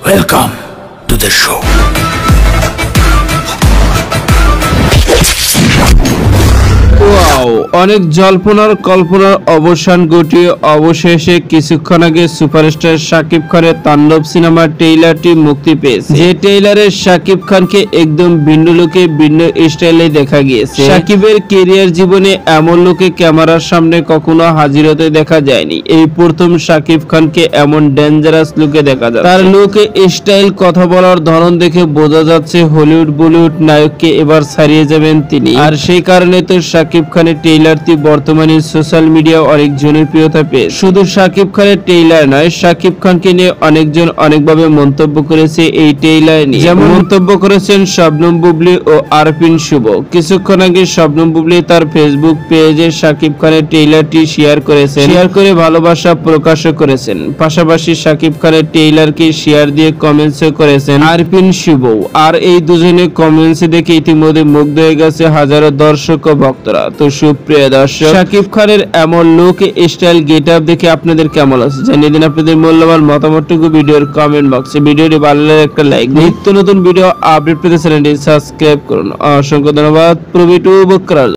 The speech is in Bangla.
Welcome to the show. অনেক জল্পনার কল্পনার অবসান ঘটিয়ে অবশেষে কিছুক্ষণ আগে সুপারস্টার শাকিব খানের তাণ্ডব সিনেমার ট্রেইলারটি মুক্তি পেয়েছে। যে ট্রেইলারে শাকিব খানকে একদম ভিন্ন লুকে ভিন্ন স্টাইলে দেখা গিয়েছে। শাকিবের ক্যারিয়ার জীবনে এমন লোকে ক্যামেরার সামনে কখনো হাজির হতে দেখা যায়নি। এই প্রথম শাকিব খানকে এমন ডেঞ্জারাস লুকে দেখা যাচ্ছে। তার লুক স্টাইল, কথা বলার ধরন দেখে বোঝা যাচ্ছে হলিউড বলিউড নায়ককে এবার ছাড়িয়ে যাবেন তিনি। আর সেই কারণে তো শাকিব খানের ট্রেইলারটি বর্তমানে সোশ্যাল মিডিয়া অনেক জনপ্রিয়তা পেয়েছে। শুধু শাকিব খানের ট্রেইলার নয়, শাকিব খানকে নিয়ে অনেকজন অনেকভাবে মন্তব্য করেছে এই ট্রেইলার নিয়ে। যেমন মন্তব্য করেছেন শবনম বুবলী ও আরপিন শুভ। কিছুক্ষণ আগে শবনম বুবলী তার ফেসবুক পেজে শাকিব খানের ট্রেইলারটি শেয়ার করেছেন। শেয়ার করে ভালোবাসা প্রকাশও করেছেন। পাশাপাশি শাকিব খানের ট্রেইলারকে শেয়ার দিয়ে কমেন্টসও করেছেন আরপিন শুভ। আর এই দুজনে কমেন্টস দেখে ইতিমধ্যে মুগ্ধ হয়ে গেছে হাজারো দর্শক ও ভক্তরা। তো সুপ্রিয় দর্শক, শাকিব খানের এমন লুক স্টাইল গেট আপ দেখে আপনাদের কেমন আছে জানিয়ে দিন আপনাদের মূল্যবান মতামতটুকু ভিডিওর কমেন্ট বক্সে। ভিডিওটি ভালো লাগলে একটা লাইক, নিত্য নতুন ভিডিও আপডেট পেতে চ্যানেলটি সাবস্ক্রাইব করুন। অসংখ্য ধন্যবাদ প্রবীটু বকরার।